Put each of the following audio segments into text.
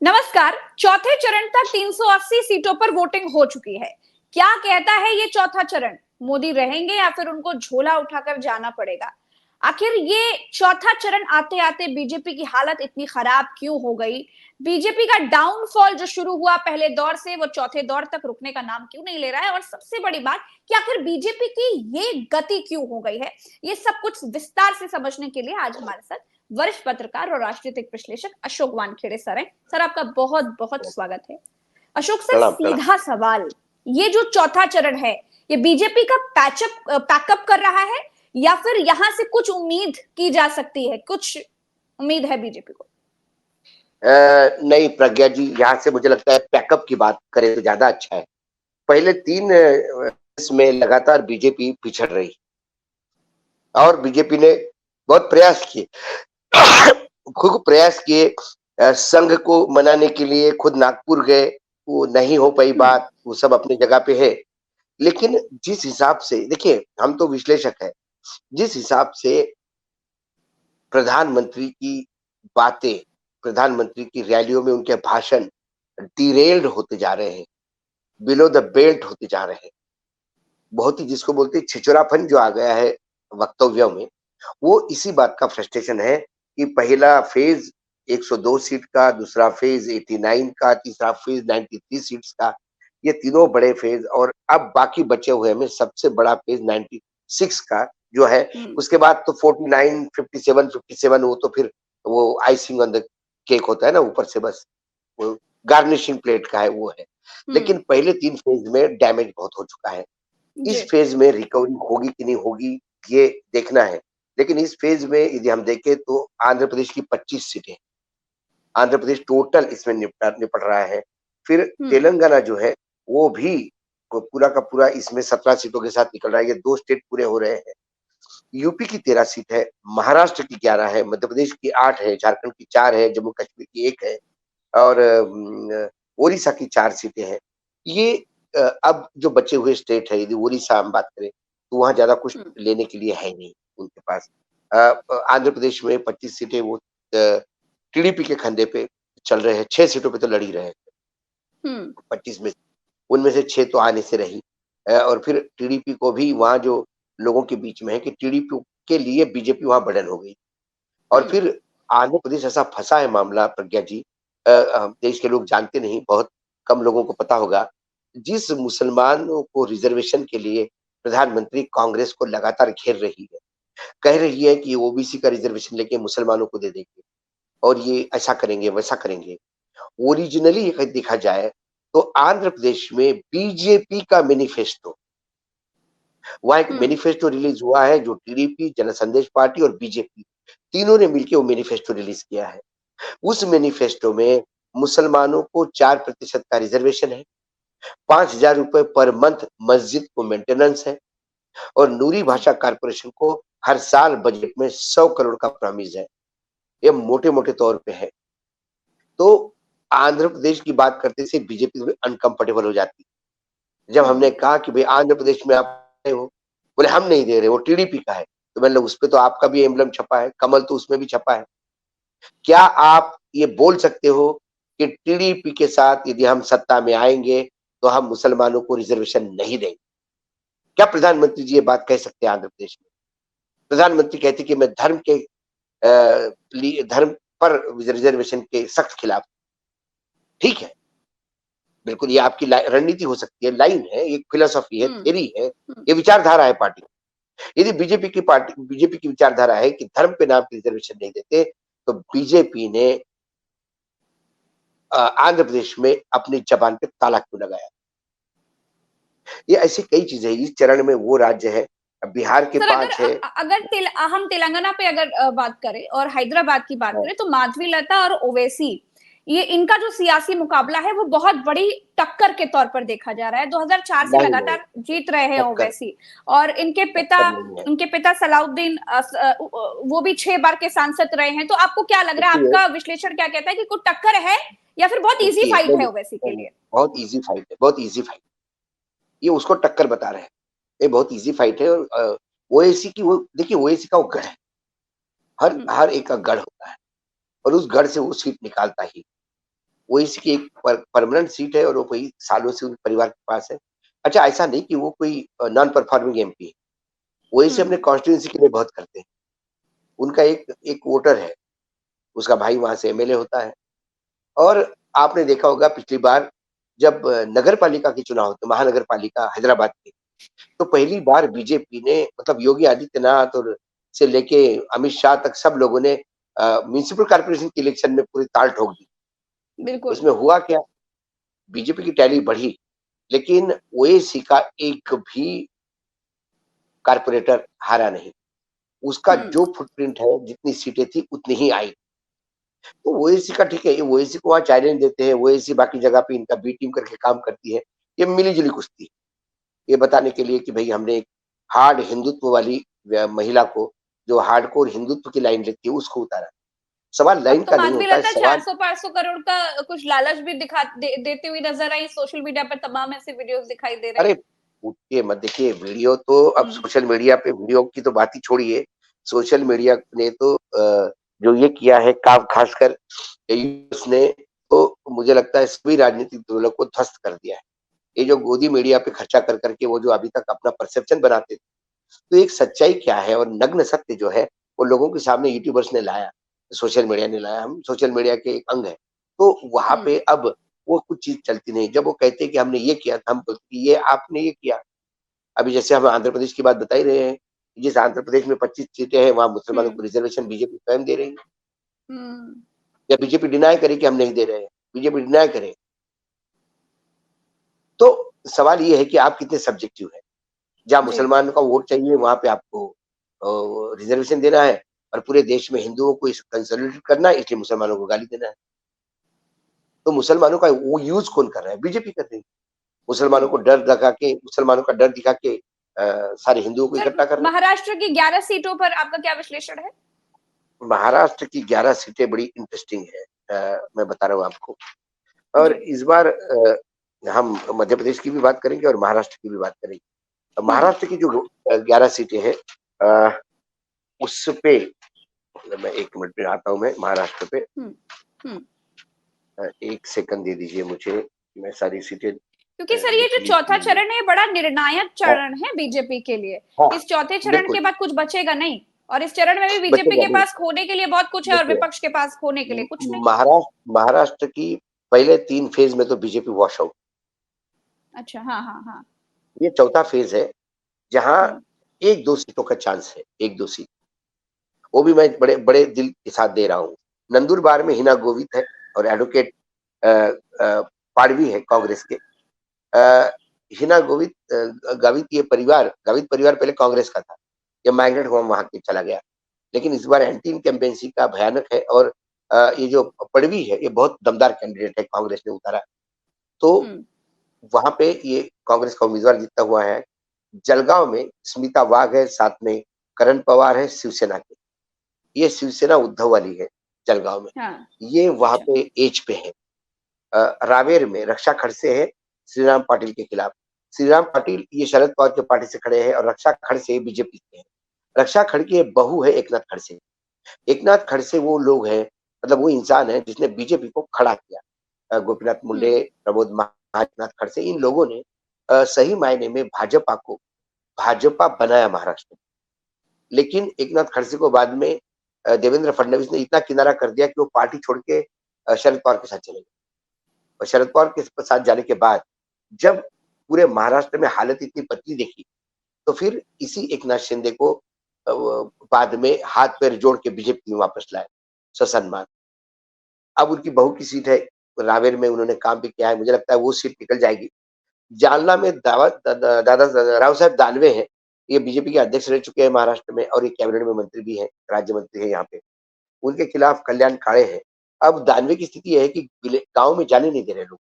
नमस्कार। चौथे चरण तक 380 सीटों पर वोटिंग हो चुकी है। क्या कहता है ये चौथा चरण? मोदी रहेंगे या फिर उनको झोला उठाकर जाना पड़ेगा? आखिर ये चौथा चरण आते आते बीजेपी की हालत इतनी खराब क्यों हो गई? बीजेपी का डाउनफॉल जो शुरू हुआ पहले दौर से वो चौथे दौर तक रुकने का नाम क्यों नहीं ले रहा है? और सबसे बड़ी बात कि आखिर बीजेपी की ये गति क्यों हो गई है? ये सब कुछ विस्तार से समझने के लिए आज हमारे साथ वरिष्ठ पत्रकार और राजनीतिक विश्लेषक अशोक वानखेड़े सर हैं। सर, आपका बहुत बहुत स्वागत है। अशोक सर, प्रणाम प्रणाम। सीधा सवाल, ये जो चौथा चरण है ये बीजेपी का पैकअप कर रहा है या फिर यहां से कुछ उम्मीद की जा सकती है? कुछ उम्मीद है बीजेपी को? नहीं प्रज्ञा जी, यहाँ से मुझे लगता है पैकअप की बात करें तो ज्यादा अच्छा है। पहले 3 इसमें लगातार बीजेपी पिछड़ रही और बीजेपी ने बहुत प्रयास किए खूब प्रयास किए। संघ को मनाने के लिए खुद नागपुर गए, वो नहीं हो पाई बात, वो सब अपनी जगह पे है। लेकिन जिस हिसाब से देखिए, हम तो विश्लेषक है, जिस हिसाब से प्रधानमंत्री की बातें, प्रधानमंत्री की रैलियों में उनके भाषण डिरेल्ड होते जा रहे हैं, बिलो द बेल्ट होते जा रहे हैं। बहुत ही जिसको बोलते हैं छिछोरापन जो आ गया है वक्तव्यों में, वो इसी बात का फ्रस्ट्रेशन है कि पहला फेज 102 सीट का, दूसरा फेज 89 का, तीसरा फेज 93 सीट्स का, ये तीनों बड़े फेज, और अब बाकी बचे हुए में सबसे बड़ा फेज 96 का जो है। उसके बाद तो 49, 57, 57 वो तो फिर वो आइसिंग ऑन द केक होता है ना, ऊपर से बस वो गार्निशिंग प्लेट का है, वो है। लेकिन पहले 3 फेज में डैमेज बहुत हो चुका है। इस फेज में रिकवरी होगी कि नहीं होगी, ये देखना है। लेकिन इस फेज में यदि हम देखें तो आंध्र प्रदेश की 25 सीटें, आंध्र प्रदेश टोटल इसमें निपट रहा है। फिर तेलंगाना जो है वो भी पूरा का पूरा इसमें 17 सीटों के साथ निकल रहा है। ये 2 स्टेट पूरे हो रहे हैं। यूपी की 13 सीट है, महाराष्ट्र की 11 है, मध्य प्रदेश की 8 है, झारखंड की 4 है, जम्मू कश्मीर की 1 है और ओडिशा की 4 सीटें हैं। ये अब जो बचे हुए स्टेट है, यदि ओडिशा हम बात करें तो वहां ज्यादा कुछ लेने के लिए है नहीं उनके पास। आंध्र प्रदेश में 25 सीटें वो टीडीपी के खंधे पे चल रहे हैं। 6 सीटों पे तो लड़ ही रहे हैं 25 में, उनमें से 6 तो आने से रही। और फिर टीडीपी को भी वहां जो लोगों के बीच में है कि टीडीपी के लिए बीजेपी वहां बर्डन हो गई। और फिर आंध्र प्रदेश ऐसा फंसा है मामला प्रज्ञा जी, देश के लोग जानते नहीं, बहुत कम लोगों को पता होगा। जिस मुसलमानों को रिजर्वेशन के लिए प्रधानमंत्री कांग्रेस को लगातार घेर रही है, कह रही है कि ओबीसी का रिजर्वेशन लेके मुसलमानों को दे देंगे और ये ऐसा करेंगे वैसा करेंगे। ओरिजिनली अगर देखा जाए तो आंध्र प्रदेश में बीजेपी का मैनिफेस्टो, वहां एक मैनिफेस्टो रिलीज हुआ है जो टीडीपी, जनसंदेश पार्टी और बीजेपी तीनों ने मिलकर वो मैनिफेस्टो रिलीज किया है। उस मैनिफेस्टो में मुसलमानों को 4% का रिजर्वेशन है, 5,000 रुपए पर मंथ मस्जिद को मेंटेनेंस है, और नूरी भाषा कारपोरेशन को हर साल बजट में 100 करोड़ का प्रॉमिस है। ये मोटे मोटे तौर पे है। तो आंध्र प्रदेश की बात करते से बीजेपी थोड़ी अनकंफर्टेबल हो जाती है। जब हमने कहा कि भाई आंध्र प्रदेश में आप आए हो, बोले हम नहीं दे रहे, वो टीडीपी का है। तो मैंने उस पे तो आपका भी एम्बलम छपा है, कमल तो उसमें भी छपा है। क्या आप ये बोल सकते हो कि टीडीपी के साथ यदि हम सत्ता में आएंगे तो हम मुसलमानों को रिजर्वेशन नहीं देंगे? क्या प्रधानमंत्री जी ये बात कह सकते हैं आंध्र प्रदेश में? प्रधानमंत्री कहते कि मैं धर्म पर रिजर्वेशन के सख्त खिलाफ। ठीक है, बिल्कुल, ये आपकी रणनीति हो सकती है, लाइन है, एक फिलोसॉफी है, थ्योरी है, ये विचारधारा है पार्टी। यदि बीजेपी की विचारधारा है कि धर्म पे नाम की रिजर्वेशन नहीं देते, तो बीजेपी ने आंध्र प्रदेश में अपनी जबान पे ताला क्यों लगाया? ये ऐसी कई चीजें, इस चरण में वो राज्य है, बिहार के सर, 5 है। हम तेलंगाना पे अगर बात करें और हैदराबाद की बात करें तो माधवी लता और ओवैसी, ये इनका जो सियासी मुकाबला है वो बहुत बड़ी टक्कर के तौर पर देखा जा रहा है। 2004 से लगातार जीत रहे हैं ओवैसी, और इनके पिता सलाउद्दीन वो भी 6 बार के सांसद रहे हैं। तो आपको क्या लग रहा है, आपका विश्लेषण क्या कहता है कि कुछ टक्कर है या फिर बहुत इजी फाइट है ओवैसी के लिए? बहुत इजी फाइट है, बहुत इजी फाइट। ये उसको टक्कर बता रहे हैं, ये बहुत इजी फाइट है। और ओवैसी की वो देखिए, ओवैसी का वो गढ़ है, हर हर एक का गढ़ होता है और उस गढ़ से वो सीट निकालता ही। ओवैसी की एक परमानेंट सीट है और वो कोई सालों से उन परिवार के पास है। अच्छा, ऐसा नहीं कि वो कोई नॉन परफॉर्मिंग एमपी है। ओवैसी अपने हम्म। कॉन्स्टिट्यूएंसी के लिए बहुत करते हैं। उनका एक एक वोटर है, उसका भाई वहाँ से एमएलए होता है। और आपने देखा होगा पिछली बार जब नगर पालिका के चुनाव होते, महानगर पालिका हैदराबाद के, तो पहली बार बीजेपी ने मतलब योगी आदित्यनाथ और से लेके अमित शाह तक सब लोगों ने म्युनिसिपल कॉर्पोरेशन के इलेक्शन में पूरी ताल ठोक दी। बिल्कुल। उसमें हुआ क्या? बीजेपी की टैली बढ़ी, लेकिन ओवैसी का एक भी कारपोरेटर हारा नहीं। उसका हम्म। जो फुटप्रिंट है, जितनी सीटें थी उतनी ही आई। तो ओवैसी का ठीक है, ये ओवैसी को वहाँ चैलेंज देते हैं, ओवैसी बाकी जगह पे इनका बी टीम करके काम करती है। ये मिली-जुली कुश्ती, ये बताने के लिए कि भई हमने एक हार्ड हिंदुत्व वाली महिला को, जो हार्डकोर हिंदुत्व की लाइन लेती है, उसको उतारा। सवाल अब लाइन तो का नहीं माधवी होता है, लता सवाल 400-500 करोड़ का कुछ लालच भी देती हुई नजर आई। सोशल मीडिया पर तमाम ऐसे वीडियोस दिखाई दे रहे अरे हैं। पूछिए मत, देखिए वीडियो तो अब हम्म। सोशल मीडिया पे वीडियो की तो बात ही छोड़िए। सोशल मीडिया ने तो जो ये किया है काम, खासकर उसने, तो मुझे लगता है सभी राजनीतिक दलों को ध्वस्त कर दिया है। ये जो गोदी मीडिया पे खर्चा कर करके वो जो अभी तक अपना परसेप्शन बनाते थे, तो एक सच्चाई क्या है और नग्न सत्य जो है वो लोगों के सामने यूट्यूबर्स ने लाया, सोशल मीडिया ने लाया। हम सोशल मीडिया के एक अंग है, तो वहां हम्म। पे अब वो कुछ चीज चलती नहीं। जब वो कहते हैं कि हमने ये किया था, हम बोलते हैं, ये आपने ये किया। अभी जैसे हम आंध्र प्रदेश की बात बता ही रहे हैं, जिस आंध्र प्रदेश में 25 सीटें हैं, वहां मुसलमानों हम्म। को रिजर्वेशन बीजेपी स्वयं दे रही है। हम्म। या बीजेपी डिनाई करे कि हम नहीं दे रहे हैं, बीजेपी डिनाई करे। तो सवाल ये है कि आप कितने सब्जेक्टिव है। जहाँ जी। मुसलमानों का वोट चाहिए वहां पे आपको रिजर्वेशन देना है, और पूरे देश में हिंदुओं को कंसोलिडेट करना है, इसलिए मुसलमानों को गाली देना है। तो मुसलमानों का वो यूज कौन कर रहा है? बीजेपी कर रही है। मुसलमानों को बिल्कुल। डर लगा के, मुसलमानों का डर दिखा के सारे हिंदुओं को सर, इकट्ठा कर रहे हैं। महाराष्ट्र की 11 सीटों पर आपका क्या विश्लेषण है? महाराष्ट्र की 11 सीटें बड़ी इंटरेस्टिंग है। मैं बता रहा हूँ आपको। और जी। इस बार हम मध्य प्रदेश की भी बात करेंगे और महाराष्ट्र की भी बात करेंगे। हम्म। महाराष्ट्र की जो 11 सीटें हैं, अ, उस पे मैं 1 मिनट में आता हूँ, मैं महाराष्ट्र पे। हम्म। हम्म। 1 सेकंड दे दीजिए मुझे, मैं सारी सीटें क्योंकि सर ये जो लिख ली चौथा थी। चरण है ये बड़ा निर्णायक हाँ, चरण है बीजेपी के लिए। हाँ, इस चौथे चरण बिल्कुल, के बाद कुछ बचेगा नहीं। और इस चरण में भी बीजेपी बचेगा के नहीं। पास खोने के लिए बहुत कुछ है और देखिए, विपक्ष के पास खोने के लिए कुछ नहीं। महाराष्ट्र की पहले 3 फेज में तो बीजेपी वॉश आउट। अच्छा। हाँ, हाँ, हाँ। ये चौथा फेज है, जहाँ हम्म। 1-2 सीटों का चांस है, 1-2 सीट। वो भी मैं बड़े बड़े दिल के साथ दे रहा हूँ। नंदुरबार में हिना गोवित है और एडवोकेट अ, पाडवी है कांग्रेस के। हिना गावित, ये परिवार, गावित परिवार पहले कांग्रेस का था। ये माइग्रेट हुआ, वहां के चला गया। लेकिन इस बार एंटी इनकम्बेंसी का भयानक है, और ये जो पड़वी है, ये बहुत दमदार कैंडिडेट है, कांग्रेस ने उतारा। तो हम्म। वहां पे ये कांग्रेस का उम्मीदवार जीता हुआ है। जलगांव में स्मिता वाघ है, साथ में करण पवार है शिवसेना के। ये शिवसेना उद्धव वाली है जलगांव में। हाँ। ये वहां अच्छा। पे एज पे है। रावेर में रक्षा खड़से है श्रीराम पाटिल के खिलाफ। श्रीराम पाटिल ये शरद पवार के पार्टी से खड़े हैं, और रक्षा खड़से बीजेपी से है। रक्षा खड़गे बहू है एकनाथ खड़से। एकनाथ खड़से वो लोग हैं, मतलब वो इंसान है जिसने बीजेपी को खड़ा किया। गोपीनाथ हम्म। मुंडे, प्रमोद महाजनाथ खड़से, इन लोगों ने सही मायने में भाजपा को भाजपा बनाया महाराष्ट्र में। लेकिन एकनाथ खड़से को बाद में देवेंद्र फडणवीस ने इतना किनारा कर दिया कि वो पार्टी छोड़ के शरद पवार के साथ चले गए। और शरद पवार के साथ जाने के बाद जब पूरे महाराष्ट्र में हालत इतनी पतली देखी, तो फिर इसी एकनाथ शिंदे को बाद में हाथ पैर जोड़ के बीजेपी में वापस लाए ससम्मान। अब उनकी बहू की सीट है, रावेर में उन्होंने काम भी किया है, मुझे लगता है वो सीट निकल जाएगी। जालना में दादा राव साहब दानवे हैं। ये बीजेपी के अध्यक्ष रह चुके हैं महाराष्ट्र में, और ये कैबिनेट में मंत्री भी हैं, राज्य मंत्री हैं यहाँ पे। उनके खिलाफ कल्याण काळे हैं। अब दानवे की स्थिति यह है कि गांव में जाने नहीं दे रहे लोग,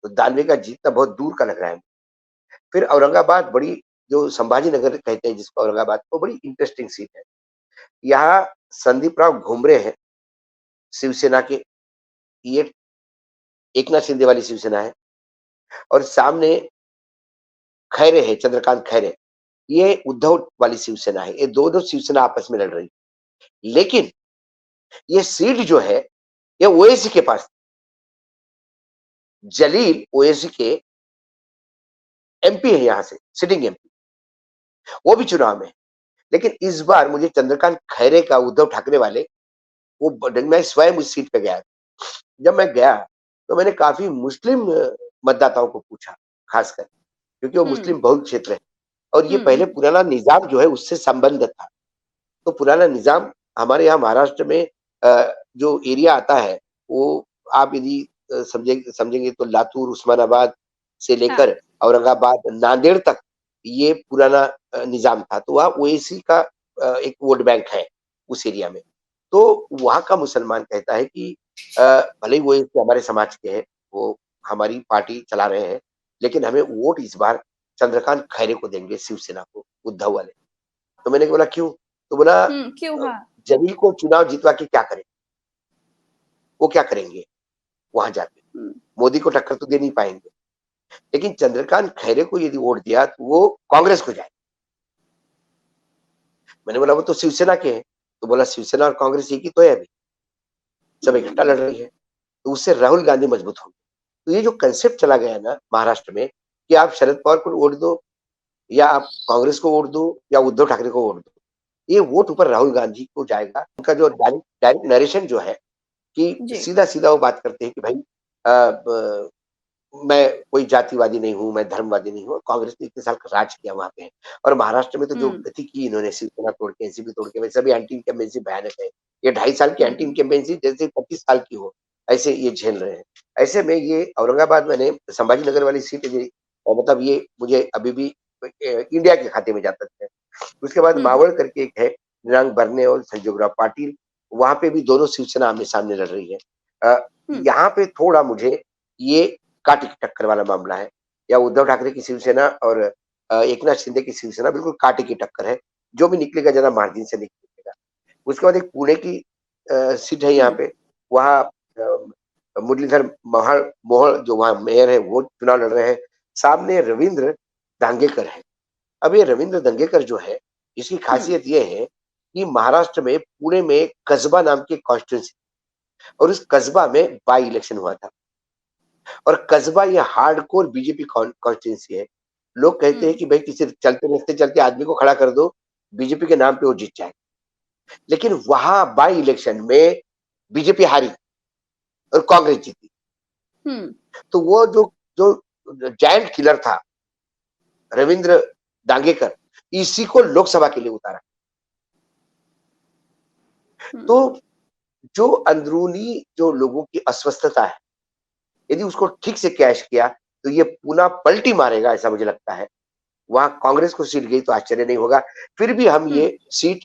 तो दानवे का जीतना बहुत दूर का लग रहा है। फिर औरंगाबाद, बड़ी जो संभाजी नगर कहते हैं जिसको औरंगाबाद, वो बड़ी इंटरेस्टिंग सीट है। यहाँ संदीप राव घुमरे हैं शिवसेना के, ये एकनाथ शिंदे वाली शिवसेना है। और सामने खैरे है, चंद्रकांत खैरे, ये उद्धव वाली शिवसेना है। ये दोनों शिवसेना आपस में लड़ रही है। लेकिन ये सीट जो है ये ओएसी के पास, जलील ओएसी के एमपी है, यहां से सिटिंग एमपी, वो भी चुनाव में है। लेकिन इस बार मुझे चंद्रकांत खैरे का, उद्धव ठाकरे वाले, मैं स्वयं उस सीट पे गया। जब मैं गया तो मैंने काफी मुस्लिम मतदाताओं को पूछा, खासकर क्योंकि वो हम्म मुस्लिम बहुल क्षेत्र है और ये पहले हम्म पुराना निजाम जो है उससे संबंध था। तो पुराना निजाम हमारे यहाँ महाराष्ट्र में जो एरिया आता है, वो आप यदि समझेंगे तो लातूर, उस्मानाबाद से हाँ लेकर औरंगाबाद, नांदेड़ तक ये पुराना निजाम था। तो वहाँ ओएसी का एक वोट बैंक है उस एरिया में। तो वहाँ का मुसलमान कहता है कि भले ही वो एक हमारे समाज के हैं, वो हमारी पार्टी चला रहे हैं, लेकिन हमें वोट इस बार चंद्रकांत खैरे को देंगे, शिवसेना को, उद्धव वाले। तो मैंने बोला क्यों? तो बोला क्यों? हाँ। जलील को चुनाव जितवा के क्या करें, वो क्या करेंगे वहां जाके, हम्म मोदी को टक्कर तो दे नहीं पाएंगे। लेकिन चंद्रकांत खैरे को यदि वोट दिया तो वो कांग्रेस को जाए। मैंने बोला वो तो शिवसेना के हैं। तो बोला शिवसेना और कांग्रेस एक ही तो है, अभी सब इकट्ठा लड़ रही है, तो उससे राहुल गांधी मजबूत होंगे। तो ये जो कंसेप्ट चला गया ना महाराष्ट्र में कि आप शरद पवार को वोट दो या आप कांग्रेस को वोट दो या उद्धव ठाकरे को वोट दो, ये वोट ऊपर राहुल गांधी को जाएगा। उनका जो डायरेक्ट डायरेक्ट नरेशन जो है कि जी। सीधा सीधा वो बात करते हैं कि भाई मैं कोई जातिवादी नहीं हूँ, मैं धर्मवादी नहीं हूँ। कांग्रेस ने इतने साल का राज किया वहां पे, और महाराष्ट्र में तो जो हम्म गति की इन्होंने, शिवसेना तोड़ के, एनसीपी तोड़ के, वैसे भी एंटी इनकम्बेंसी भयानक है। ये 2.5 साल की एंटी हम्म इनकम्बेंसी जैसे 25 साल की हो, ऐसे ये झेल रहे हैं। ऐसे में ये औरंगाबाद, मैंने संभाजी नगर वाली सीट है, और मतलब ये मुझे अभी भी इंडिया के खाते में जाता है। उसके बाद हम्म मावळ करके एक है, निनांग बर्ने और संजोगराव पाटिल, वहां पे भी दोनों शिवसेना आमने सामने लड़ रही है। हम्म यहाँ पे थोड़ा मुझे ये कांटे की टक्कर वाला मामला है, या उद्धव ठाकरे की शिवसेना और एकनाथ शिंदे की शिवसेना, बिल्कुल कांटे की टक्कर है। जो भी निकलेगा जरा मार्जिन से निकलेगा। उसके बाद एक पुणे की सीट है यहाँ हम्म पे, वहाँ मुरलीधर मोहोळ मोहोळ जो वहाँ मेयर है, वो चुनाव लड़ रहे हैं। सामने रविंद्र दांगेकर है। अब ये रविंद्र दंगेकर जो है, इसकी हम्म खासियत ये है कि महाराष्ट्र में पुणे में एक कस्बा नाम की कॉन्स्टिट्यूंसी, और उस कस्बा में बाई इलेक्शन हुआ था, और कस्बा ये हार्डकोर बीजेपी कॉन्स्टिट्यूंसी है। लोग कहते हैं हम्म कि भाई किसी चलते रास्ते चलते आदमी को खड़ा कर दो, बीजेपी के नाम पे वो जीत जाए। लेकिन वहां बाई इलेक्शन में बीजेपी हारी और कांग्रेस जीती। हम्म तो वो जो जो जायंट किलर था रविंद्र दांगेकर, इसी को लोकसभा के लिए उतारा। तो हम्म जो अंदरूनी जो लोगों की अस्वस्थता है, यदि उसको ठीक से कैश किया तो ये पुनः पलटी मारेगा, ऐसा मुझे लगता है। वहां कांग्रेस को सीट गई तो आश्चर्य नहीं होगा। फिर भी हम हम्म ये सीट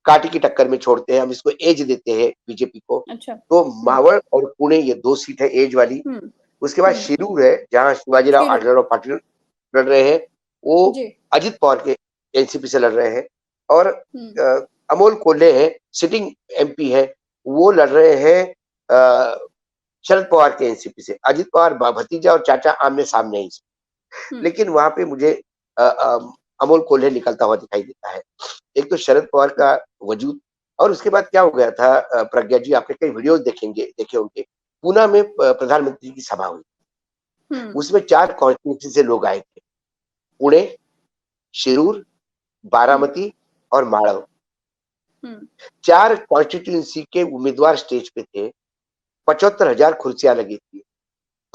कांटे की टक्कर में छोड़ते हैं, हम इसको एज देते हैं बीजेपी को। अच्छा। तो मावळ और पुणे ये 2 सीट है एज वाली। हम्म उसके बाद हम्म शिरूर है, जहां शिवाजीराव शिरूर। आढळराव पाटिल लड़ रहे हैं। वो जी। अजित पवार के एनसीपी से लड़ रहे हैं। और हम्म अमोल कोल्हे है, सिटिंग एमपी है, वो लड़ रहे हैं शरद पवार के एनसीपी से। अजित पवार भतीजा और चाचा आमने सामने ही। हम्म लेकिन वहां पे मुझे अमोल कोल्हे निकलता हुआ दिखाई देता है। एक तो शरद पवार का वजूद, और उसके बाद क्या हो गया था, प्रज्ञा जी आपने कई वीडियोस देखे होंगे, पूना में प्रधानमंत्री की सभा हुई। हम्म उसमें 4 कॉन्स्टिट्यूंसी से लोग आए थे, पुणे, शिरूर, हम्म बारामती और माळव। हम्म 4 कॉन्स्टिट्यूंसी के उम्मीदवार स्टेज पे थे। 75,000 कुर्सियां लगी थी,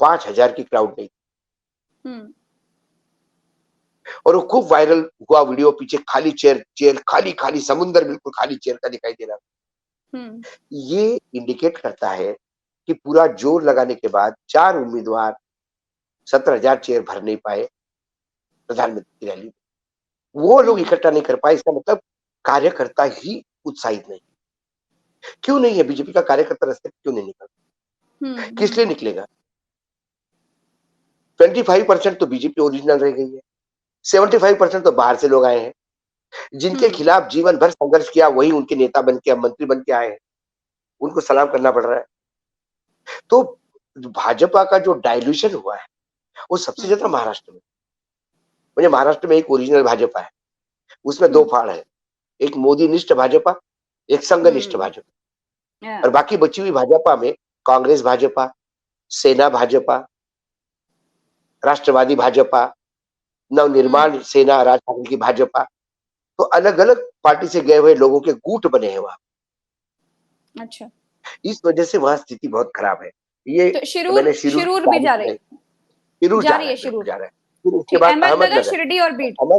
5,000 की क्राउड नहीं। हम्म और वो खूब वायरल हुआ वीडियो, पीछे खाली चेयर, चेयर खाली खाली, समुंदर बिल्कुल खाली चेयर का दिखाई दे रहा। हम्म ये इंडिकेट करता है कि पूरा जोर लगाने के बाद 4 उम्मीदवार 17,000 चेयर भर नहीं पाए प्रधानमंत्री की रैली में। वो लोग हम्म इकट्ठा नहीं कर पाए, इसका मतलब कार्यकर्ता ही उत्साहित नहीं। क्यों नहीं है? बीजेपी का कार्यकर्ता रास्ते पे क्यों नहीं निकलता? किस लिए हम्म निकलेगा? 25% तो बीजेपी ओरिजिनल रह गई है, 75% तो बाहर से लोग आए हैं, जिनके हम्म खिलाफ जीवन भर संघर्ष किया, वही उनके नेता बन के, मंत्री बन के आए हैं। उनको सलाम करना पड़ रहा है। तो भाजपा का जो डायल्यूशन हुआ है, वो सबसे ज्यादा हम्म महाराष्ट्र में। मुझे महाराष्ट्र में एक ओरिजिनल भाजपा है, उसमें 2 हम्म फाड़ है, एक मोदी निष्ठ भाजपा, एक संघनिष्ठ हम्म भाजपा। और बाकी बची हुई भाजपा में कांग्रेस भाजपा, सेना भाजपा, राष्ट्रवादी भाजपा, नवनिर्माण सेना, राज ठाकरे की भाजपा, तो अलग अलग पार्टी से गए हुए लोगों के गुट बने हैं वहां। अच्छा, इस वजह से वहां स्थिति बहुत खराब है। ये तो मैंने शिरूर भी जा रही शिरूर जा जा रही रहा है है, बिल्कुल शिरूर। जा रहा है। फिर उसके ठीक, बाद अहमदनगर, अहमदनगर। शिरडी और बीड, 3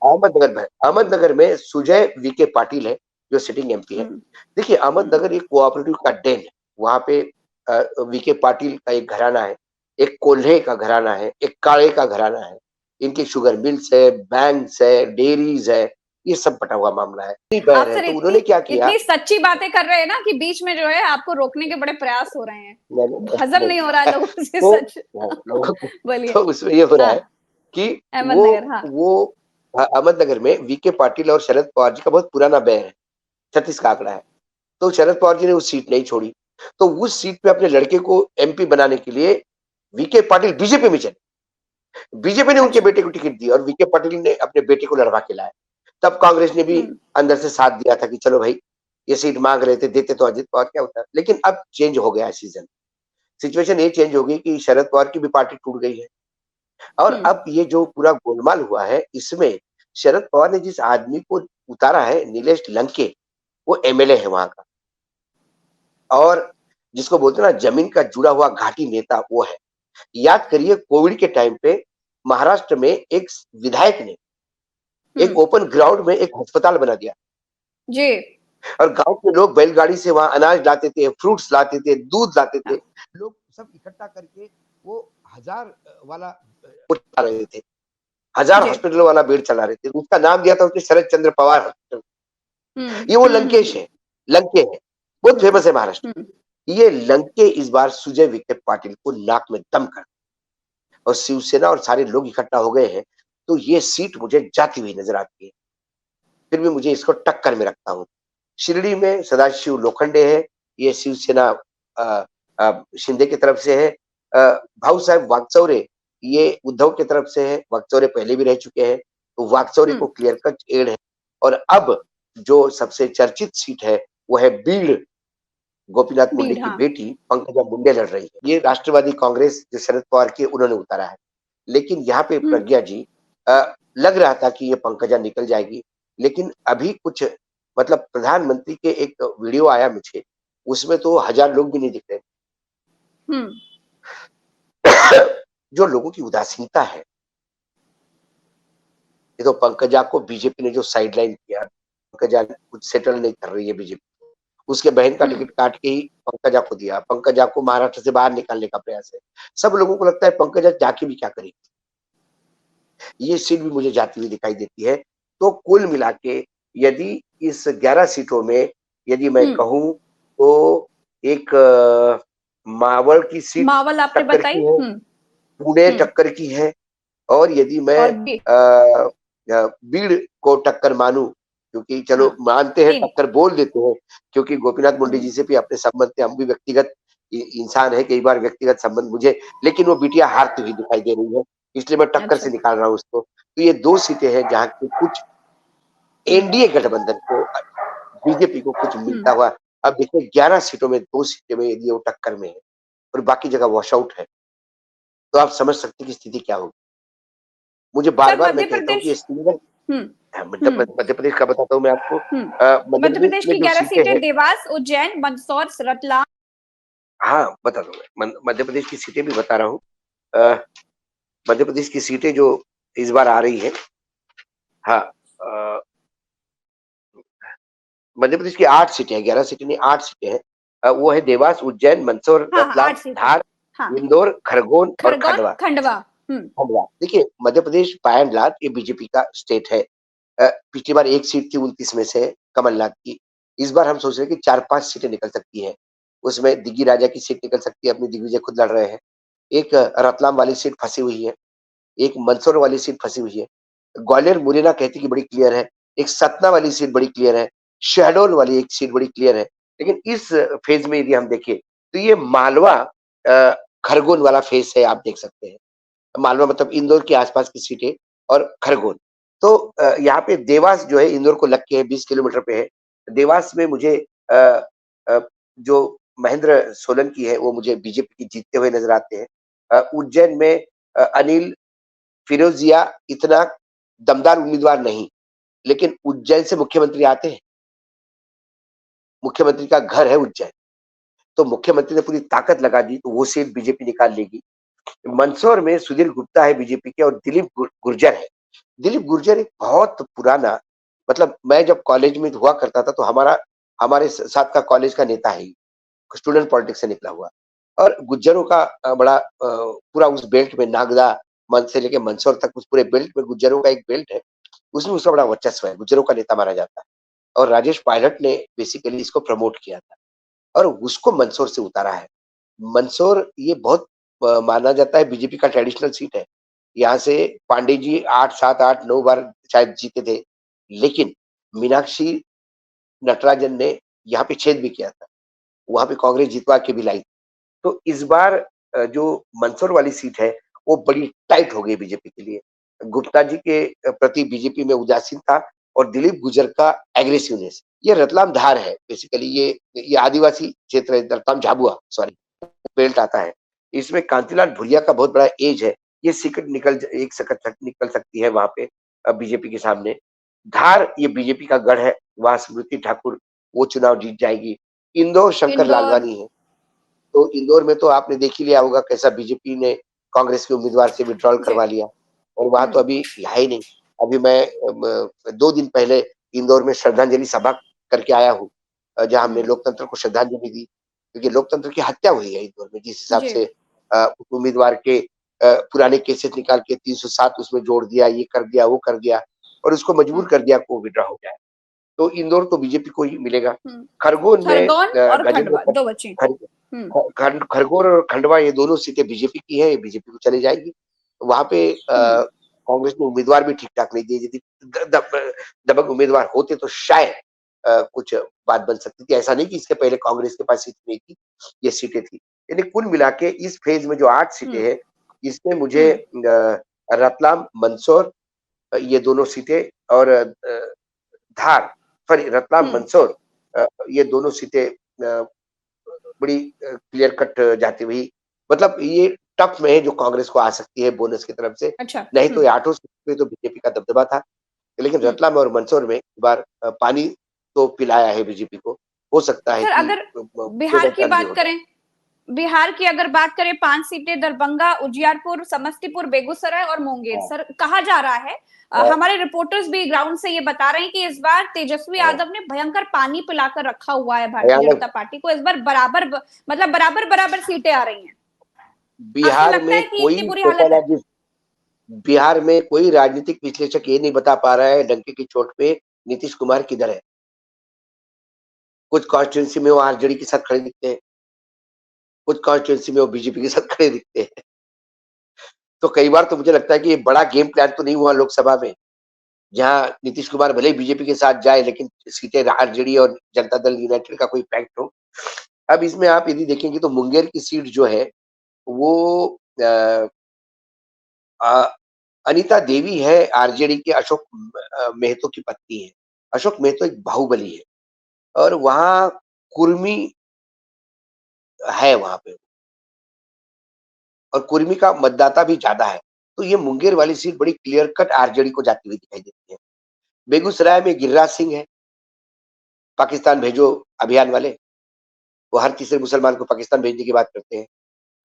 अहमदनगर बची। अहमदनगर में सुजय विखे पाटिल है जो सिटिंग एमपी है। देखिए अहमदनगर एक कोऑपरेटिव का डेन है। वहां पे विखे पाटिल का एक घराना है, एक कोल्हे का घराना है, एक काळे का घराना है। इनके शुगर मिल्स है, बैंक्स है, डेयरीज है, ये सब बटा हुआ मामला है। आप सर तो इतनी उन्होंने क्या किया, इतनी सच्ची बातें कर रहे हैं ना कि बीच में जो है आपको रोकने के बड़े प्रयास हो रहे हैं। हजम नहीं हो रहा है लोगों से तो सच। लोगों को बोलिए। तो उसमें ये हो रहा हाँ, है कि अहमदनगर, हाँ। वो अहमदनगर में वीके पाटिल और शरद पवार जी का बहुत पुराना बैर है, 36 का आंकड़ा है। तो शरद पवार जी ने वो सीट नहीं छोड़ी, तो उस सीट पे अपने लड़के को एमपी बनाने के लिए वीके पाटिल बीजेपी में चले। बीजेपी ने उनके अच्छा। बेटे को टिकट दी और वीके पाटिल ने अपने बेटे को लड़वा के लाया। तब कांग्रेस ने भी अंदर से साथ दिया था कि चलो भाई ये सीट मांग रहे थे, देते तो अजित पवार क्या होता। लेकिन अब चेंज हो गया है सीजन, सिचुएशन ये चेंज हो गई कि शरद पवार की भी पार्टी टूट गई है। और अब ये जो पूरा गोलमाल हुआ है, इसमें शरद पवार ने जिस आदमी को उतारा है, नीलेश लंके, वो एमएलए है वहां का, और जिसको बोलते हैं ना जमीन का जुड़ा हुआ घाटी नेता, वो है। याद करिए कोविड के टाइम पे महाराष्ट्र में एक विधायक ने एक ओपन ग्राउंड में एक अस्पताल बना दिया जी। और गांव के लोग बैलगाड़ी से वहां अनाज लाते थे, फ्रूट्स लाते थे, दूध लाते थे, लोग सब इकट्ठा करके वो 1000 वाला चला रहे थे, 1000 हॉस्पिटल वाला बेड चला रहे थे। उसका नाम दिया था उसने शरद चंद्र पवार हॉस्पिटल। ये वो लंकेश है, लंके है, बहुत फेमस है महाराष्ट्र। ये लंके इस बार सुजय विखे पाटिल को नाक में दम कर, और शिवसेना और सारे लोग इकट्ठा हो गए हैं, तो ये सीट मुझे जाती हुई नजर आती है। फिर भी मुझे इसको टक्कर में रखता हूँ। शिरडी में सदाशिव लोखंडे है, ये शिवसेना शिंदे की तरफ से है। भाऊ साहब वाकचौरे ये उद्धव की तरफ से है, वाकचौरे पहले भी रह चुके हैं, तो वाकचौरे को क्लियर कट एड है। और अब जो सबसे चर्चित सीट है वो है बीड़, गोपीनाथ मुंडे की बेटी पंकजा मुंडे लड़ रही है। ये राष्ट्रवादी कांग्रेस जो शरद पवार की उन्होंने उतारा है। लेकिन यहाँ पे प्रज्ञा जी लग रहा था कि ये पंकजा निकल जाएगी, लेकिन अभी कुछ मतलब प्रधानमंत्री के एक वीडियो आया मुझे, उसमें तो 1000 लोग भी नहीं दिख रहे। जो लोगों की उदासीनता है, ये तो पंकजा को बीजेपी ने जो साइडलाइन किया, पंकजा कुछ सेटल नहीं कर रही है बीजेपी, उसके बहन का टिकट काट के ही पंकजा को दिया, पंकजा को महाराष्ट्र से बाहर निकालने का प्रयास है। सब लोगों को लगता है पंकजा जाके भी क्या करेगी, ये सीट भी मुझे जाती हुई दिखाई देती है। तो कुल मिला के यदि इस 11 सीटों में यदि मैं कहूं तो एक मावल की सीट टक्कर की है, पुणे टक्कर की है, और यदि मैं बीड़ को टक्कर मानूं, क्योंकि चलो मानते हैं, टक्कर बोल देते हैं, क्योंकि गोपीनाथ मुंडे जी से भी अपने संबंध थे, हम भी व्यक्तिगत इंसान है, कई बार व्यक्तिगत संबंध मुझे, लेकिन वो बिटिया हारती हुई दिखाई दे रही है, इसलिए मैं टक्कर से निकाल रहा हूँ उसको। तो ये 2 सीटें हैं जहां की कुछ एनडीए गठबंधन को, बीजेपी को कुछ मिलता हुआ। अब देखिए 11 सीटों में 2 सीटें में यदि वो टक्कर में है और बाकी जगह वॉश आउट है, तो आप समझ सकते हैं कि स्थिति क्या होगी। मुझे बार-बार मैं कहता हूँ कि ये सिंगल मध्य प्रदेश का बताता हूँ मैं आपको। मध्य प्रदेश में की जो 11 सीटें सीटें हैं, देवास, उज्जैन, मंदसौर, रतलाम। हाँ बता दो, मैं मध्य प्रदेश की सीटें भी बता रहा हूँ। मध्य प्रदेश की सीटें जो इस बार आ रही है, हाँ, मध्य प्रदेश की 8 सीटें हैं, 11 सीटें नहीं 8 सीटें हैं। वो है देवास, उज्जैन, मंदसौर, रतलाम, धार, इंदौर, खरगोन और खंडवा। देखिए Madhya Pradesh bye and large ये बीजेपी का स्टेट है। पिछली बार 1 सीट थी 29 में से कमलनाथ की, इस बार हम सोच रहे हैं कि 4-5 सीटें निकल सकती है। उसमें दिग्गी राजा की सीट निकल सकती है, अपनी दिग्विजय खुद लड़ रहे हैं। एक रतलाम वाली सीट फंसी हुई है, एक मंदसौर वाली सीट फंसी हुई है, ग्वालियर मुरैना कहती की बड़ी क्लियर है, एक सतना वाली सीट बड़ी क्लियर है, शहडोल वाली एक सीट बड़ी क्लियर है। लेकिन इस फेज में यदि हम देखें तो ये मालवा खरगोन वाला फेज है, आप देख सकते हैं। मालवा मतलब इंदौर के आसपास की सीटें और खरगोन। तो यहाँ पे देवास जो है इंदौर को लग के है, 20 किलोमीटर पे है। देवास में मुझे जो महेंद्र सोलंकी है वो मुझे बीजेपी की जीतते हुए नजर आते हैं। उज्जैन में अनिल फिरोजिया इतना दमदार उम्मीदवार नहीं, लेकिन उज्जैन से मुख्यमंत्री आते हैं, मुख्यमंत्री का घर है उज्जैन, तो मुख्यमंत्री ने पूरी ताकत लगा दी तो वो सीट बीजेपी निकाल लेगी। मंदसौर में सुधीर गुप्ता है बीजेपी के और दिलीप गुर्जर है। दिलीप गुर्जर एक बहुत पुराना, मतलब मैं जब कॉलेज में हुआ करता था तो हमारे साथ का कॉलेज का नेता है, स्टूडेंट पॉलिटिक्स से निकला हुआ। और गुज्जरों का बड़ा पूरा उस बेल्ट में नागदा मन से लेके मंदसौर तक उस पूरे बेल्ट में गुज्जरों का एक बेल्ट है, उसमें उसका बड़ा वर्चस्व है, गुज्जरों का नेता माना जाता है। और राजेश पायलट ने बेसिकली इसको प्रमोट किया था और उसको मंदसौर से उतारा है। मंदसौर ये बहुत माना जाता है बीजेपी का ट्रेडिशनल सीट है। यहाँ से पांडे जी 8, 7, 8, 9 बार शायद जीते थे, लेकिन मीनाक्षी नटराजन ने यहाँ पे छेद भी किया था, वहां पे कांग्रेस जितवा के भी लाई। तो इस बार जो मंदसौर वाली सीट है वो बड़ी टाइट हो गई बीजेपी के लिए। गुप्ता जी के प्रति बीजेपी में उदासीन था और दिलीप गुर्जर का एग्रेसिवनेस। ये रतलाम धार है बेसिकली, ये आदिवासी क्षेत्र है, रतलाम झाबुआ सॉरी बेल्ट आता है। इसमें कांतिलाल भूरिया का बहुत बड़ा एज है, ये सीट निकल सकती है वहां पे बीजेपी के सामने। धार ये बीजेपी का गढ़ है, वहां स्मृति ठाकुर वो चुनाव जीत जाएगी। इंदौर शंकर इंदौर। लालवानी है, तो इंदौर में तो आपने देख ही लिया होगा कैसा बीजेपी ने कांग्रेस के उम्मीदवार से विड्रॉल जी। करवा लिया और वहां तो अभी है ही नहीं। अभी मैं 2 दिन पहले इंदौर में श्रद्धांजलि सभा करके आया हूँ, जहां हमने लोकतंत्र को श्रद्धांजलि दी, क्योंकि लोकतंत्र की हत्या हुई है इंदौर में। जिस हिसाब जी। से उम्मीदवार के पुराने केसेस निकाल के 307 उसमें जोड़ दिया, ये कर दिया वो कर दिया और उसको मजबूर कर दिया को विड्रॉ हो जाए। तो इंदौर तो बीजेपी को ही मिलेगा। खरगोन में खरगोन और गजेंद्र खंडवा दो बचे। हम्म। खरगोन और खंडवा ये दोनों सीटें बीजेपी की है, बीजेपी को चली जाएगी। वहां पे कांग्रेस ने उम्मीदवार भी ठीक ठाक नहीं दिए, यदि दबंग उम्मीदवार होते तो शायद कुछ बात बन सकती थी। ऐसा नहीं कि इसके पहले कांग्रेस के पास सीट नहीं थी, ये सीटें थी। यानी कुल मिला के इस फेज में जो 8 सीटें हैं, इसमें मुझे रतलाम मंदसौर ये दोनों सीटें और धार सॉरी रतलाम मंदसौर ये दोनों सीटें बड़ी क्लियर कट जाती हुई, मतलब ये टफ में है जो कांग्रेस को आ सकती है बोनस की तरफ से। अच्छा। नहीं तो ये 8 सीट पे तो बीजेपी का दबदबा था, लेकिन रतलाम और मंदसौर में इस बार पानी तो पिलाया है बीजेपी को। हो सकता है सर कि अगर बिहार टेबल की टर्न भी बात हो जाए। करें, बिहार की अगर बात करें, 5 सीटें दरभंगा, उजियारपुर, समस्तीपुर, बेगूसराय और मुंगेर। हाँ, सर कहा जा रहा है, हाँ, हमारे रिपोर्टर्स भी ग्राउंड से ये बता रहे हैं कि इस बार तेजस्वी हाँ, यादव ने भयंकर पानी पिलाकर रखा हुआ है भारतीय भयानक। जनता पार्टी को। इस बार बराबर मतलब बराबर बराबर सीटें आ रही हैं। आपको बिहार लगता में है कि इतनी कोई बुरी हालत है? पैथोलॉजिस्ट, बिहार में कोई राजनीतिक विश्लेषक ये नहीं बता पा रहा है डंके की चोट पे नीतीश कुमार किधर है। कुछ कॉन्स्टिट्यूंसी में वो आरजेडी के साथ खड़े दिखते हैं, कुछ कॉन्स्टिट्यूंसी में वो बीजेपी के साथ खड़े दिखते हैं। तो कई बार तो मुझे लगता है कि ये बड़ा गेम प्लान तो नहीं हुआ लोकसभा में, जहां नीतीश कुमार भले ही बीजेपी के साथ जाए लेकिन सीटें आरजेडी और जनता दल यूनाइटेड का कोई पैक्ट हो। अब इसमें आप यदि देखेंगे तो मुंगेर की सीट जो है वो अ, अ, अनिता देवी है, आरजेडी के अशोक मेहतो की पत्नी है। अशोक मेहतो एक बाहुबली है और वहां कुर्मी है वहां पे, और कुर्मी का मतदाता भी ज्यादा है। तो ये मुंगेर वाली सीट बड़ी क्लियर कट आरजेडी को जाती हुई दिखाई देती है। बेगूसराय में गिरिराज सिंह है, पाकिस्तान भेजो अभियान वाले, वो हर तीसरे मुसलमान को पाकिस्तान भेजने की बात करते हैं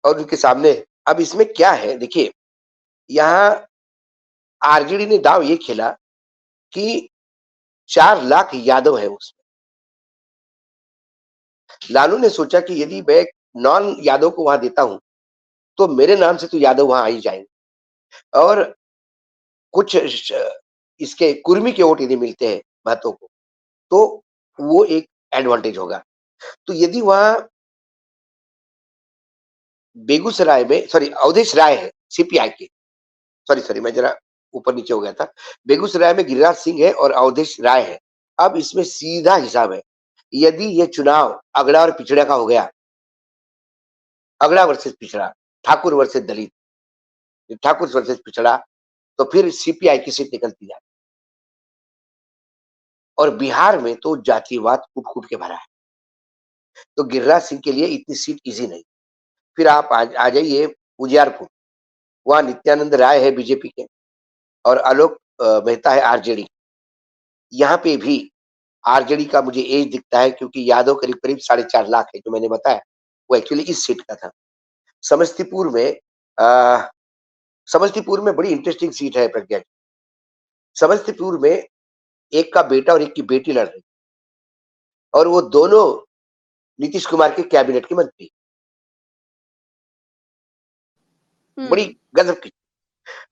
और उनके सामने। अब इसमें क्या है देखिए, यहाँ आरजेडी ने दाव ये खेला कि 4 लाख यादव है उसमें। लालू ने सोचा कि यदि मैं नॉन यादव को वहां देता हूं तो मेरे नाम से तो यादव वहां आ ही जाएंगे और कुछ इसके कुर्मी के वोट यदि मिलते हैं महतो को तो वो एक एडवांटेज होगा। तो यदि वहां बेगूसराय में सॉरी अवधेश राय है सीपीआई के, सॉरी मैं जरा ऊपर नीचे हो गया था। बेगूसराय में गिरिराज सिंह है और अवधेश राय है। अब इसमें सीधा हिसाब है, यदि ये चुनाव अगड़ा और पिछड़ा का हो गया, अगड़ा वर्सेस पिछड़ा, ठाकुर वर्सेस दलित, ठाकुर वर्सेस पिछड़ा, तो फिर सीपीआई की सीट निकलती है। और बिहार में तो जातिवाद कूट कूट के भरा है। तो गिरिराज सिंह के लिए इतनी सीट इजी नहीं। फिर आप आ जाइए उजियारपुर, वहां नित्यानंद राय है बीजेपी के और आलोक मेहता है आरजेडी। यहाँ पे भी आरजेडी का मुझे एज दिखता है, क्योंकि यादव करीब करीब 4.5 लाख है जो मैंने बताया, वो एक्चुअली इस सीट का था। समस्तीपुर में समस्तीपुर में बड़ी इंटरेस्टिंग सीट है प्रज्ञा जी। समस्तीपुर में एक का बेटा और एक की बेटी लड़ रही, और वो दोनों नीतीश कुमार के कैबिनेट के मंत्री। बड़ी गजब की।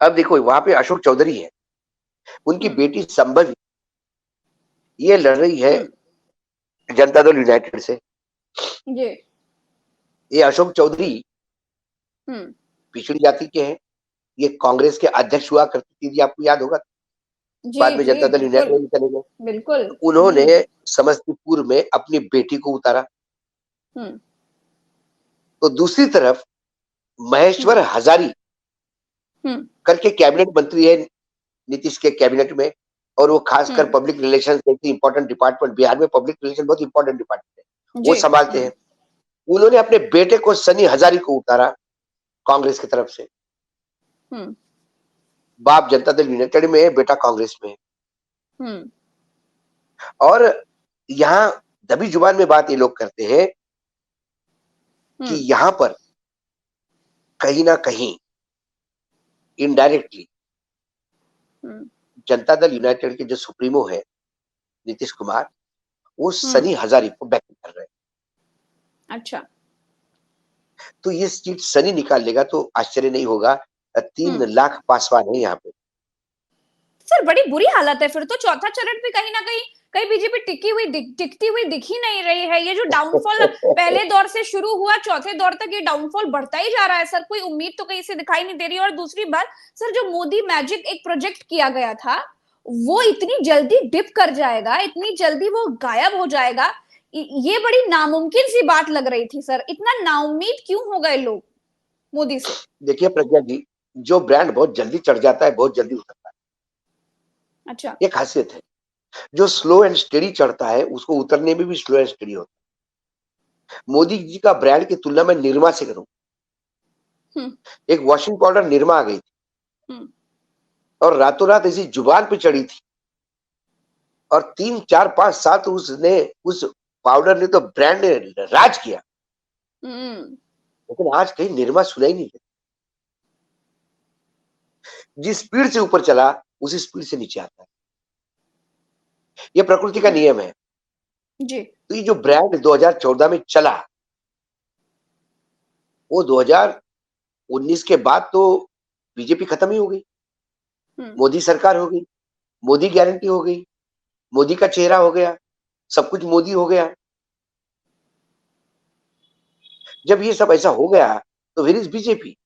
अब देखो वहां पे अशोक चौधरी है, उनकी बेटी संभव ये लड़ रही है जनता दल यूनाइटेड से। जी। ये अशोक चौधरी पिछड़ी जाति के हैं, ये कांग्रेस के अध्यक्ष हुआ करती थी, आपको याद होगा। बाद जी में जी जनता दल यूनाइटेड बिल्कुल में चले गए। बिल्कुल। उन्होंने समस्तीपुर में अपनी बेटी को उतारा। तो दूसरी तरफ महेश्वर हजारी करके कैबिनेट मंत्री है नीतीश के कैबिनेट में, और वो खासकर पब्लिक रिलेशंस जैसी इंपॉर्टेंट डिपार्टमेंट, बिहार में पब्लिक रिलेशन बहुत इंपॉर्टेंट डिपार्टमेंट है, वो संभालते हैं। उन्होंने अपने बेटे को सनी हजारी को उतारा कांग्रेस की तरफ से। बाप जनता दल यूनाइटेड में है, बेटा कांग्रेस में है। और यहाँ दबी जुबान में बात ये लोग करते हैं कि यहाँ पर कहीं ना कहीं इनडायरेक्टली जनता दल यूनाइटेड के जो सुप्रीमो है नीतीश कुमार, वो सनी हजारी को बैक कर रहे हैं। अच्छा। तो ये सीट सनी निकाल लेगा तो आश्चर्य नहीं होगा। 3 लाख पासवान है यहाँ पे। सर बड़ी बुरी हालत है फिर तो। चौथा चरण पे कहीं ना कहीं बीजेपी टिकती हुई दिख ही नहीं रही है। ये जो डाउनफॉल पहले दौर से शुरू हुआ, चौथे दौर तक ये डाउनफॉल बढ़ता ही जा रहा है सर। कोई उम्मीद तो कहीं से दिखाई नहीं दे रही। और दूसरी बात सर, जो मोदी मैजिक एक प्रोजेक्ट किया गया था, वो इतनी जल्दी डिप कर जाएगा, इतनी जल्दी वो गायब हो जाएगा, ये बड़ी नामुमकिन सी बात लग रही थी सर। इतना नाउम्मीद क्यों हो गए लोग मोदी से? देखिए प्रज्ञा जी, जो ब्रांड बहुत जल्दी चढ़ जाता है बहुत जल्दी उतरता है। अच्छा। ये खासियत है। जो स्लो एंड स्टेडी चढ़ता है उसको उतरने में भी स्लो एंड स्टेडी होता है। मोदी जी का ब्रांड की तुलना में निरमा से करूं, एक वॉशिंग पाउडर निरमा आ गई थी और रातों रात ऐसी जुबान पे चढ़ी थी, और 3 4 5 7 उसने उस पाउडर ने तो ब्रांड ने राज किया। लेकिन आज कहीं निरमा सुनाई नहीं देता। जिस स्पीड से ऊपर चला उसी स्पीड से नीचे आता है। ये प्रकृति का नियम है जी। तो ये जो ब्रांड 2014 में चला, वो 2019 के बाद तो बीजेपी खत्म ही हो गई। मोदी सरकार हो गई, मोदी गारंटी हो गई, मोदी का चेहरा हो गया, सब कुछ मोदी हो गया। जब ये सब ऐसा हो गया तो फिर इस बीजेपी,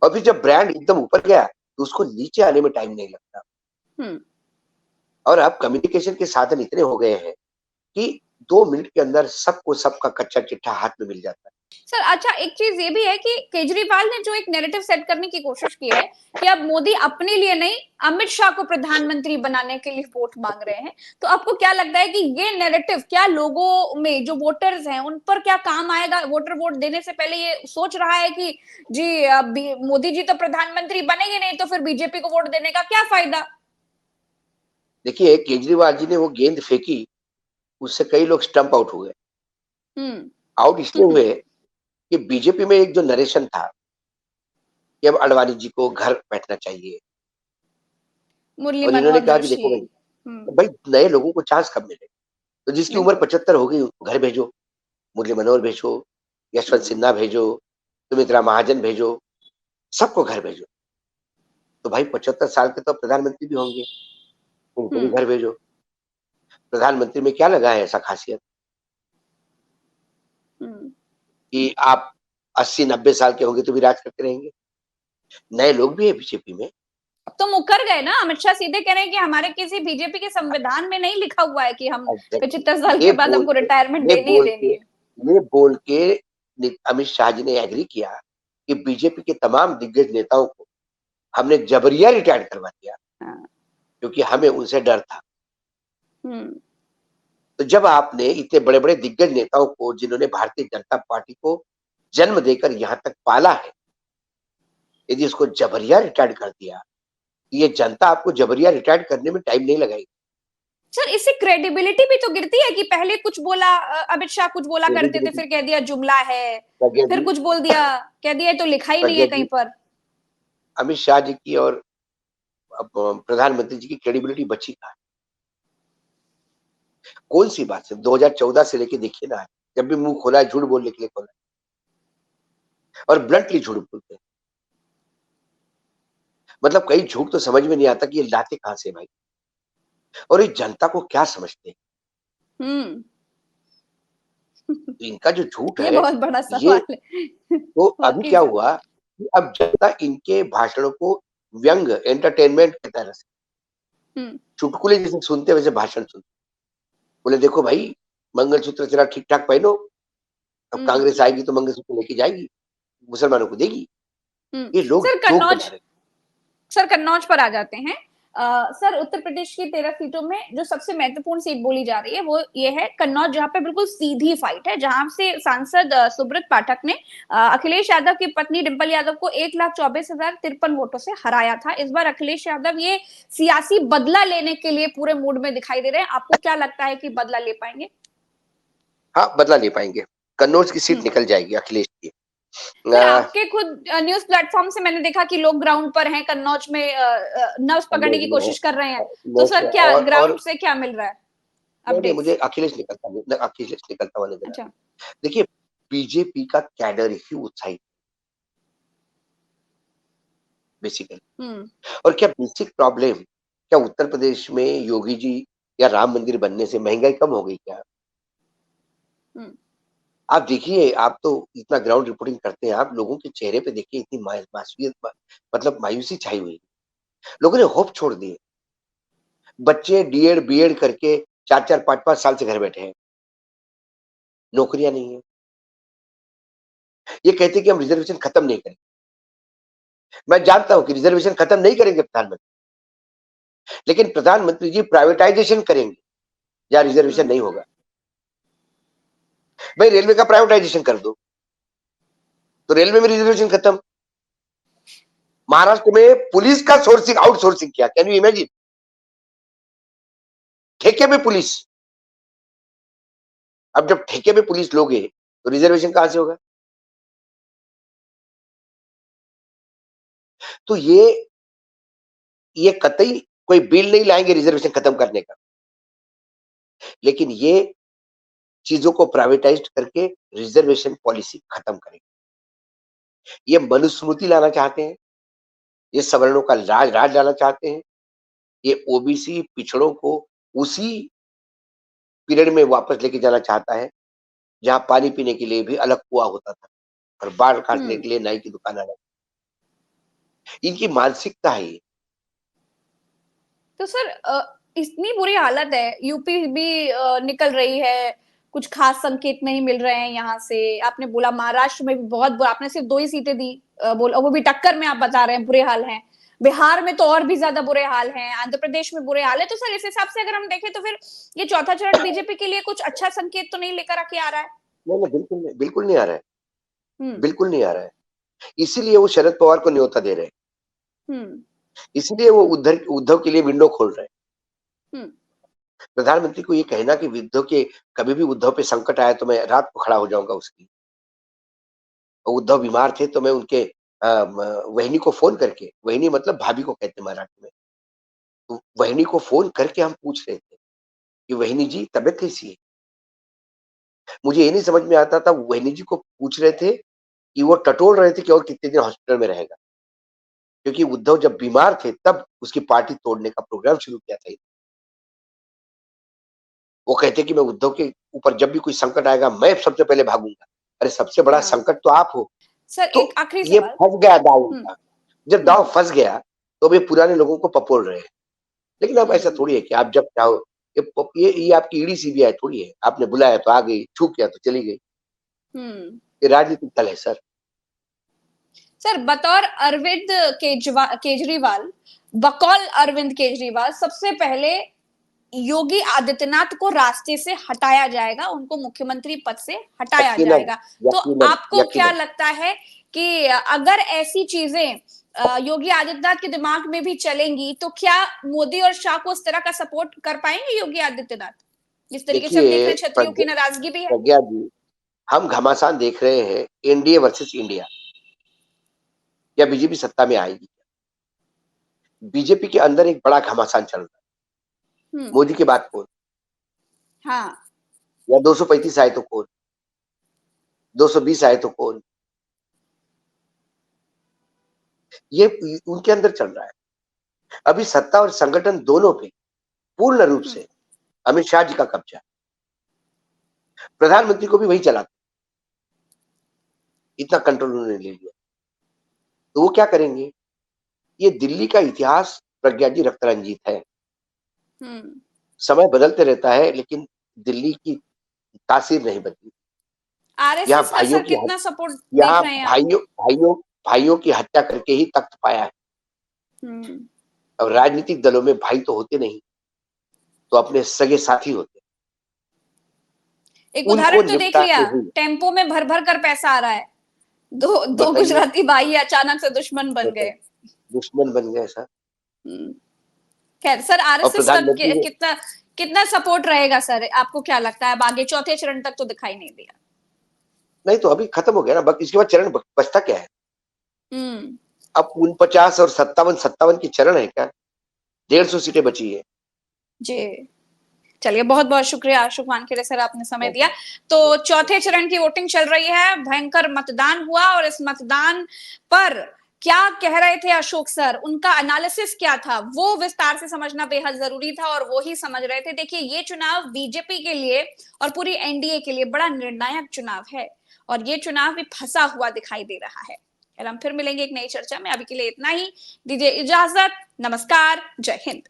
और फिर जब ब्रांड एकदम ऊपर गया तो उसको नीचे आने में टाइम नहीं लगता। और अब कम्युनिकेशन के साधन इतने हो गए हैं कि 2 मिनट के अंदर सबको सबका कच्चा चिट्ठा हाथ में मिल जाता है। सर अच्छा, एक चीज ये भी है कि केजरीवाल ने जो एक नैरेटिव सेट करने की कोशिश की है कि अब मोदी अपने लिए नहीं, अमित शाह को प्रधानमंत्री बनाने के लिए वोट मांग रहे हैं, तो आपको क्या लगता है कि ये नैरेटिव क्या लोगों में, जो वोटर्स हैं, उन पर क्या काम आएगा? वोटर वोट देने से पहले ये सोच रहा है कि जी अब मोदी जी तो प्रधानमंत्री बनेंगे नहीं, तो फिर बीजेपी को वोट देने का क्या फायदा? देखिए केजरीवाल जी ने वो गेंद फेंकी, उससे कई लोग स्टंप आउट हो गए। आउट इसलिए हुए कि बीजेपी में एक जो नरेशन था कि अब अडवाणी जी को घर बैठना चाहिए, मुरली और इन्होंने मनोहर कहा कि जोशी। देखो भाई नए लोगों को चांस कब मिले, तो जिसकी उम्र 75 हो गई घर भेजो, मुरली मनोहर भेजो, यशवंत सिन्हा भेजो, सुमित्रा महाजन भेजो, सबको घर भेजो। तो भाई 75 साल के तो प्रधानमंत्री भी होंगे, उनको भी घर भेजो। प्रधानमंत्री में क्या लगा है ऐसा खासियत कि आप 80-90 साल के होंगे तो भी राज करते रहेंगे? नए लोग भी है बीजेपी में। अब तो मुकर गए ना। अमित शाह सीधे कह रहे हैं कि हमारे किसी बीजेपी के संविधान में नहीं लिखा हुआ है कि हम 75 साल के बाद हमको रिटायरमेंट देनी ही देनी है। ये बोल के अमित शाह जी ने एग्री किया कि बीजेपी के तमाम दिग्गज नेताओं को हमने जबरिया रिटायर करवा दिया, क्योंकि हमें उनसे डर था। तो जब आपने इतने बड़े बड़े दिग्गज नेताओं को, जिन्होंने भारतीय जनता पार्टी को जन्म देकर यहाँ तक पाला है, यदि उसको जबरिया रिटायर्ड कर दिया, ये जनता आपको जबरिया रिटायर्ड करने में टाइम नहीं लगाएगी। सर इससे क्रेडिबिलिटी भी तो गिरती है कि पहले कुछ बोला, अमित शाह कुछ बोला करते थे, क्रेडिबिलिटी फिर कह दिया जुमला है, प्रज्ञा फिर जी, कुछ बोल दिया, कह दिया तो लिखा ही नहीं प्रज्ञा है कहीं जी, पर। अमित शाह जी की और प्रधानमंत्री जी की क्रेडिबिलिटी बची कहाँ? कौन सी बात से 2014 से लेके देखिए ना, जब भी मुंह खोला है झूठ बोलने के लिए खोला है, और ब्लंटली झूठ बोलते हैं। मतलब कई झूठ तो समझ में नहीं आता कि ये लाते कहां से भाई, और ये जनता को क्या समझते हैं। हम्म। तो इनका जो झूठ ये है, बहुत बड़ा ये सवाल है। तो अभी वाकई क्या सर। हुआ कि अब जनता इनके भाषणों को व्यंग एंटरटेनमेंट की तरह से हम्म। चुटकुले जैसे सुनते, वैसे भाषण सुनते। बोले देखो भाई, मंगलसूत्र तेरा ठीक ठाक पहनो, अब हम्म। कांग्रेस आएगी तो मंगलसूत्र लेके जाएगी, मुसलमानों को देगी। ये लोग सर जोक बना कन्नौज, रहे सर कन्नौज पर आ जाते हैं। सर उत्तर प्रदेश की 13 सीटों में जो सबसे महत्वपूर्ण सीट बोली जा रही है वो ये है कन्नौज, जहां पे बिल्कुल सीधी फाइट है, जहां से सांसद सुब्रत पाठक ने अखिलेश यादव की पत्नी डिंपल यादव को 1,24,053 वोटों से हराया था। इस बार अखिलेश यादव ये सियासी बदला लेने के लिए पूरे मूड में दिखाई दे रहे हैं। आपको क्या लगता है कि बदला ले पाएंगे? हाँ, बदला ले पाएंगे। कन्नौज की सीट हम्म। निकल जाएगी अखिलेश की। सर अ, आपके खुद न्यूज प्लेटफॉर्म से मैंने देखा कि लोग ग्राउंड पर हैं, कन्नौज में नब्ज पकड़ने की कोशिश कर रहे हैं, तो सर क्या और ग्राउंड से क्या मिल रहा है नहीं, मुझे अपडेट्स? अखिलेश निकलता हुआ नजर आ रहा अच्छा। है। देखिए, बीजेपी का कैडर ही उत्साहित बेसिकली। हम्म। और क्या बेसिक प्रॉब्लम, क्या उत्तर प्रदेश में योगी जी या राम मंदिर बनने से महंगाई कम हो गई क्या? हम्म। आप देखिए, आप तो इतना ग्राउंड रिपोर्टिंग करते हैं, आप लोगों के चेहरे पे देखिए, इतनी मासूमियत, मतलब मायूसी छाई हुई है। लोगों ने होप छोड़ दिए। बच्चे डीएड बीएड करके 4-4 5-5 साल से घर बैठे हैं, नौकरियां नहीं है। ये कहते हैं कि हम रिजर्वेशन खत्म नहीं करेंगे। मैं जानता हूं कि रिजर्वेशन खत्म नहीं करेंगे प्रधानमंत्री, लेकिन प्रधानमंत्री जी प्राइवेटाइजेशन करेंगे या रिजर्वेशन हम्म। नहीं होगा। भाई रेलवे का प्राइवेटाइजेशन कर दो, तो रेलवे में रिजर्वेशन खत्म। महाराष्ट्र में पुलिस का सोर्सिंग आउटसोर्सिंग किया, कैन यू इमेजिन? ठेके पे पुलिस। अब जब ठेके पे पुलिस लोगे तो रिजर्वेशन कहां से होगा? तो ये कतई कोई बिल नहीं लाएंगे रिजर्वेशन खत्म करने का, लेकिन ये चीजों को प्राइवेटाइज करके रिजर्वेशन पॉलिसी खत्म करेंगे। ये मनुस्मृति लाना चाहते हैं, ये सवर्णों का राज राज लाना चाहते हैं, ये ओबीसी पिछड़ों को उसी पीरियड में वापस लेके जाना चाहता है जहां पानी पीने के लिए भी अलग कुआं होता था और बाल काटने हम्म। के लिए नाई की दुकान अलग। इनकी मानसिकता है ये। तो सर इतनी बुरी हालत है, यूपी भी निकल रही है, कुछ खास संकेत नहीं मिल रहे हैं यहाँ से। आपने बोला महाराष्ट्र में भी बहुत बुरा, आपने सिर्फ 2 ही सीटें दी, बोला वो भी टक्कर में, आप बता रहे हैं बुरे हाल हैं। बिहार में तो और भी ज्यादा बुरे हाल हैं, आंध्र प्रदेश में बुरे हाल है। तो सर इस हिसाब से अगर हम देखें तो फिर ये चौथा चरण बीजेपी के लिए कुछ अच्छा संकेत तो नहीं लेकर आके आ रहा है? नहीं नहीं, बिल्कुल नहीं, बिल्कुल नहीं आ रहा है। हम्म। बिल्कुल नहीं आ रहा है। इसीलिए वो शरद पवार को न्योता दे रहे हैं, हम्म। इसीलिए वो उद्धव उद्धव के लिए विंडो खोल रहे हैं। हम्म। प्रधानमंत्री को ये कहना कि उद्धव के, कभी भी उद्धव पे संकट आया तो मैं रात को खड़ा हो जाऊंगा उसकी। और उद्धव बीमार थे तो मैं उनके वहिनी को फोन करके, वहिनी मतलब भाभी को कहते हैं मराठी में, तो वहिनी को फोन करके हम पूछ रहे थे कि वहिनी जी तबीयत कैसी है। मुझे ये नहीं समझ में आता था, वहिनी जी को पूछ रहे थे कि वो टटोल रहे थे कि और कितने दिन हॉस्पिटल में रहेगा, क्योंकि उद्धव जब बीमार थे तब उसकी पार्टी तोड़ने का प्रोग्राम शुरू किया था। वो कहते कि मैं उद्धव के ऊपर जब भी कोई संकट आएगा मैं सबसे पहले भागूंगा। अरे सबसे बड़ा हाँ संकट तो आप हो। सर, तो एक आखिरी ये सवाल। फंस गया दाव हम्म। उनका। जब दाव हम्म। फंस गया तो अब ये पुराने लोगों को पपोड़ रहे हैं। लेकिन अब ऐसा हम्म। थोड़ी है कि आप जब चाहो, ये आपकी ईडी सीबीआई थोड़ी है, आपने बुलाया तो आ गई, छू किया तो चली गई। हम्म। ये राजनीतिक दल है सर। सर बतौर अरविंद केजरीवाल, बकौल अरविंद केजरीवाल सबसे पहले योगी आदित्यनाथ को रास्ते से हटाया जाएगा, उनको मुख्यमंत्री पद से हटाया यकीनन, जाएगा। तो यकीनन, आपको क्या यकीनन। लगता है कि अगर ऐसी चीजें योगी आदित्यनाथ के दिमाग में भी चलेंगी तो क्या मोदी और शाह को उस तरह का सपोर्ट कर पाएंगे योगी आदित्यनाथ? जिस तरीके से हम देख रहे देखिए हैं क्षत्रियों की नाराजगी भी है। प्रज्ञा जी, हम घमासान देख रहे हैं एनडीए वर्सेस इंडिया, या बीजेपी सत्ता में आएगी। बीजेपी के अंदर एक बड़ा घमासान चल रहा है, मोदी के बाद कौन, हाँ, या 235 आए तो कौन, 220 आए तो कौन, ये उनके अंदर चल रहा है। अभी सत्ता और संगठन दोनों पे पूर्ण रूप से अमित शाह जी का कब्जा, प्रधानमंत्री को भी वही चलाते, इतना कंट्रोल उन्होंने ले लिया। तो वो क्या करेंगे? ये दिल्ली का इतिहास प्रज्ञा जी रक्त रंजित है। समय बदलते रहता है लेकिन दिल्ली की तासीर नहीं बदली। यहाँ आरएसएस का सर कितना सपोर्ट देख यहाँ रहे हैं आप? भाइयों की हत्या करके ही तख्त पाया है। अब राजनीतिक दलों में भाई तो होते नहीं, तो अपने सगे साथी होते। एक उनको उदाहरण तो देख निपटा लिया, के ही टेम्पो में भर भर कर पैसा आ रहा है, दो बताइए, गुजराती भाई अचानक से दुश्मन बन गए। दुश्मन बन गए सर। खैर सर, और आरएसएस का प्रधानमंत्री ने कितना कितना सपोर्ट रहेगा सर, आपको क्या लगता है? अब आगे चौथे चरण तक तो दिखाई नहीं दिया। नहीं तो अभी खत्म हो गया ना, इसके बाद चरण बचता क्या है? हम्म अब 49 और 57 की चरण है क्या? 150 सीटें बची है। जी, चलिए, बहुत बहुत शुक्रिया अशोक वानखेड़े सर, आपने समय दिया। तो चौथे चरण की वोटिंग चल रही है, भयंकर मतदान हुआ, और इस मतदान पर क्या कह रहे थे अशोक सर, उनका एनालिसिस क्या था, वो विस्तार से समझना बेहद जरूरी था, और वो ही समझ रहे थे। देखिए, ये चुनाव बीजेपी के लिए और पूरी एनडीए के लिए बड़ा निर्णायक चुनाव है, और ये चुनाव भी फंसा हुआ दिखाई दे रहा है। हम फिर मिलेंगे एक नई चर्चा में, अभी के लिए इतना ही, दीजिए इजाजत, नमस्कार, जय हिंद।